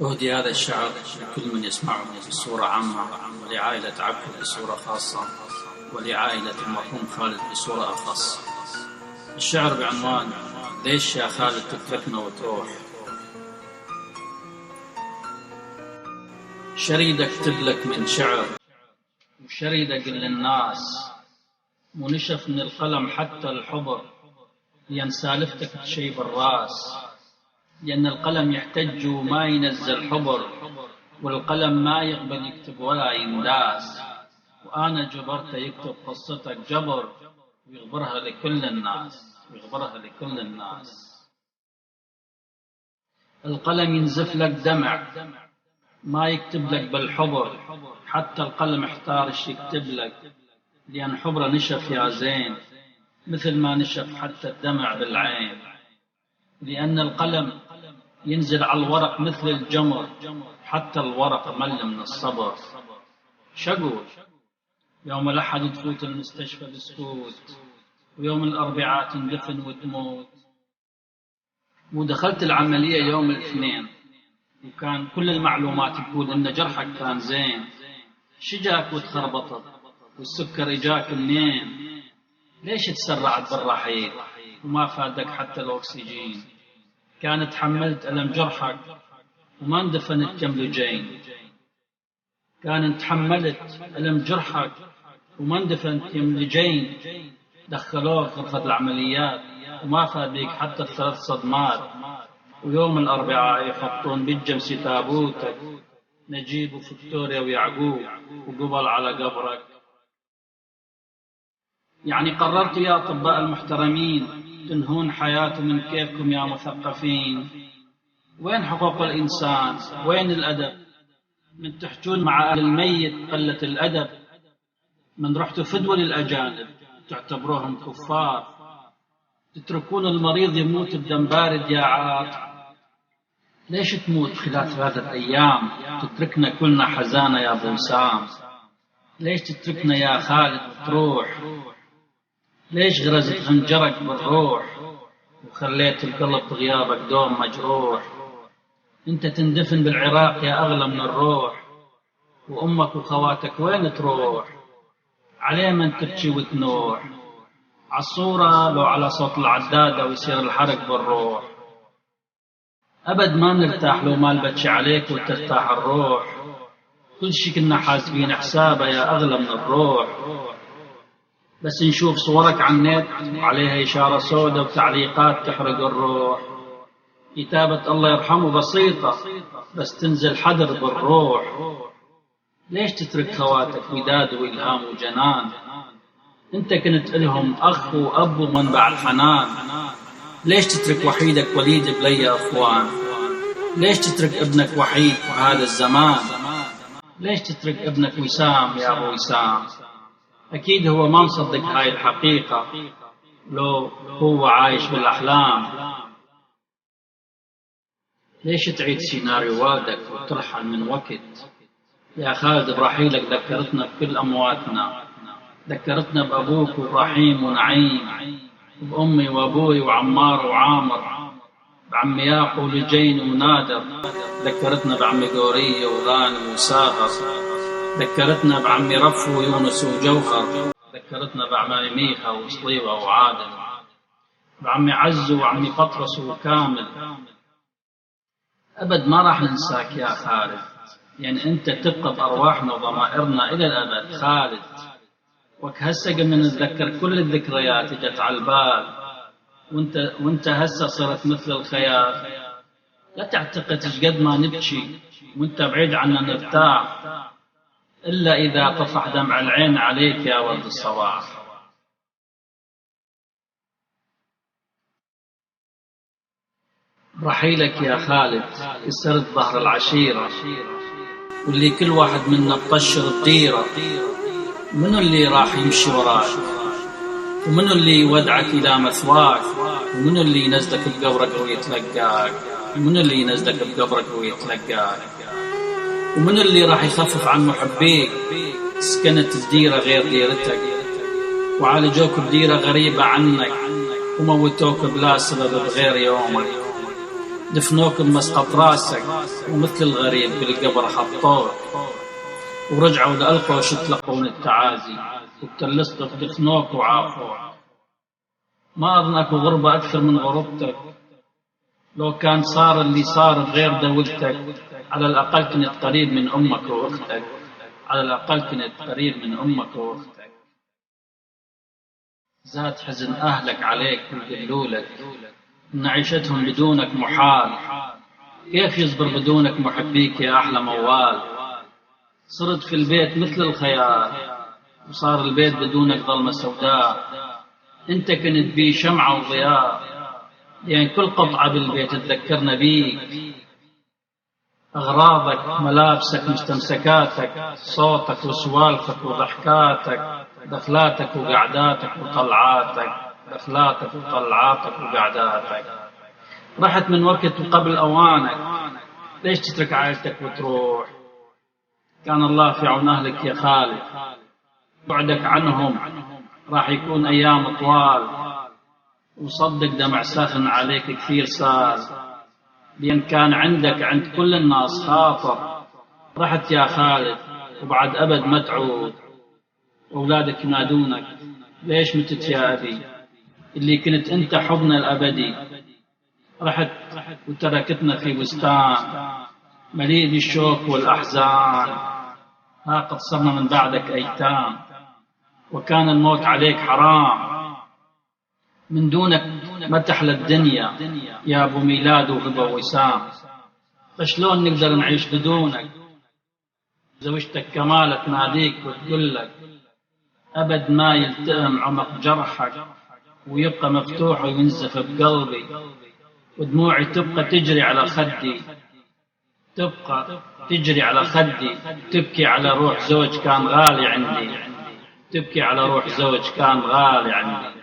أهدي هذا الشعر لكل من يسمعه بصورة عامة، ولعائلة عبده بصورة خاصة، ولعائلة المرحوم خالد بصورة أخص. الشعر بعنوان: ليش يا خالد تتركنا وتروح؟ شريد أكتب لك من شعر، وشريد أقل للناس، ونشف من القلم حتى الحبر، لأن سالفتك تشي بالراس، لأن القلم يحتج وما ينزل حبر، والقلم ما يقبل يكتب ولا ينداس، وأنا جبرت يكتب قصتك جبر، ويغبرها لكل الناس، ويغبرها لكل الناس. القلم ينزف لك دمع، ما يكتب لك بالحبر، حتى القلم احتارش يكتب لك، لأن حبره نشف يا زين، مثل ما نشف حتى الدمع بالعين. لأن القلم ينزل على الورق مثل الجمر، حتى الورق مل من الصبر. شقول يوم الأحد تفوت المستشفى بسكوت، ويوم الأربعاء تندفن وتموت. ودخلت العملية يوم الاثنين، وكان كل المعلومات تقول إن جرحك كان زين. شجاك وتخربطت، والسكر إجاك منين؟ ليش تسرعت بالرحيل وما فادك حتى الأكسجين؟ كانت حملت ألم جرحك وما اندفنت كملجين. كانت حملت ألم جرحك وما اندفنت كملجين. دخلوك غرفة العمليات وما فاد بيك حتى الثلاث صدمات. ويوم الأربعاء يحطون بالجمس تابوتك، نجيب وفكتوريا ويعقوب، وقبل على قبرك. يعني قررتوا يا أطباء المحترمين تنهون حياته من كيفكم يا مثقفين؟ وين حقوق الإنسان؟ وين الأدب؟ من تحجون مع أهل الميت قلة الأدب، من رحتوا فدوى للأجانب تعتبروهم كفار، تتركون المريض يموت بدم بارد يا عار. ليش تموت خلال 3 أيام؟ تتركنا كلنا حزانة يا أبو وسام. ليش تتركنا يا خالد وتروح؟ ليش غرزت خنجرك بالروح، وخليت القلب بغيابك دوم مجروح؟ انت تندفن بالعراق يا أغلى من الروح، وأمك وخواتك وين تروح؟ عليه من تبكي وتنوح؟ عالصورة لو على صوت العدادة ويصير الحرق بالروح. أبد ما نرتاح لو ما نبكي عليك وترتاح الروح. كل شي كنا حاسبين حسابه يا أغلى من الروح. بس نشوف صورك على النت وعليها إشارة سودة وتعليقات تحرق الروح. كتابة الله يرحمه بسيطة، بس تنزل حدر بالروح. ليش تترك خواتك وداد وإلهام وجنان؟ انت كنت إلهم أخ وأب ومنبع الحنان. ليش تترك وحيدك وليد بلي أخوان؟ ليش تترك ابنك وحيد في هذا الزمان؟ ليش تترك ابنك وسام يا أبو وسام؟ أكيد هو ما مصدق هاي الحقيقة، لو هو عايش بالأحلام. ليش تعيد سيناريو والدك وترحل من وقت؟ يا خالد برحيلك ذكرتنا بكل أمواتنا، ذكرتنا بأبوك وإبراهيم ونعيم، بأمي وأبوي وعمار وعامر، بعمي ياقو ولجين ونادر، ذكرتنا بعمي قورية وغانم وساهر، ذكرتنا بعمي رفو ويونس وجوهر، ذكرتنا بعمي ميخا وصليبة وعادل، بعمي عزو وعمي قطرس وكامل. أبد ما راح ننساك يا خالد، يعني أنت تبقى بأرواحنا وضمائرنا إلى الأبد خالد. وهسه قمنا نتذكر كل الذكريات اجت على البال، وانت هسه صرت مثل الخيال. لا تعتقد قد ما نبكي وانت بعيد عنا نرتاح، إلا إذا طفح دمع العين عليك يا ولد الصباح. رحيلك يا خالد كسرت ظهر العشيرة، واللي كل واحد منا بطشر الديرة. منو اللي راح يمشي وراك؟ ومنو اللي يودعك إلى مثواك؟ ومنو اللي ينزلك بقبرك ويتلقاك؟ ومنو اللي ينزلك بقبرك ويتلقاك؟ ومنو اللي راح يخفف عن محبيك؟ سكنت الديرة غير ديرتك، وعالجوك بديرة غريبة عنك، وموتوك بلا سبب بغير يومك. دفنوك بمسقط راسك ومثل الغريب بالقبر حطوك، ورجعوا لألقوا يتلقون التعازي، وبتلسطك دفنوك وعافوك. ما أظن أكو غربة أكثر من غربتك. لو كان صار اللي صار بغير دولتك، على الأقل كنت قريب من أمك وأختك، على الأقل كنت قريب من أمك وأختك. زاد حزن أهلك عليك ويقولولك إن عيشتهم بدونك محال. كيف يصبر بدونك محبيك يا أحلى موال؟ صرت في البيت مثل الخيال، وصار البيت بدونك ظلمة سوداء. انت كنت بي شمعة وضياء، يعني كل قطعة بالبيت تذكرنا بيك. أغراضك، ملابسك، مستمسكاتك، صوتك وسوالفك وضحكاتك، دخلاتك وقعداتك وطلعاتك، دخلاتك وطلعاتك وقعداتك. رحت من وقت وقبل أوانك، ليش تترك عائلتك وتروح؟ كان الله في عون أهلك يا خالد، بعدك عنهم راح يكون أيام طوال، وصدق دمع ساخن عليك كثير سال، لأن كان عندك عند كل الناس خاطر. رحت يا خالد وبعد أبد ما تعود، أولادك ينادونك ليش متت يا أبي، اللي كنت أنت حضن الأبدي. رحت وتركتنا في بستان مليء بالشوك والأحزان، ها قد صرنا من بعدك أيتام، وكان الموت عليك حرام. من دونك ما تحلى الدنيا يا أبو ميلاد وهبة وسام. فشلون نقدر نعيش بدونك؟ زوجتك كمالة تناديك وتقول لك أبد ما يلتئم عمق جرحك، ويبقى مفتوح وينزف بقلبي، ودموعي تبقى تجري على خدي، تبقى تجري على خدي، تبكي على روح زوج كان غالي عندي، تبكي على روح زوج كان غالي عندي.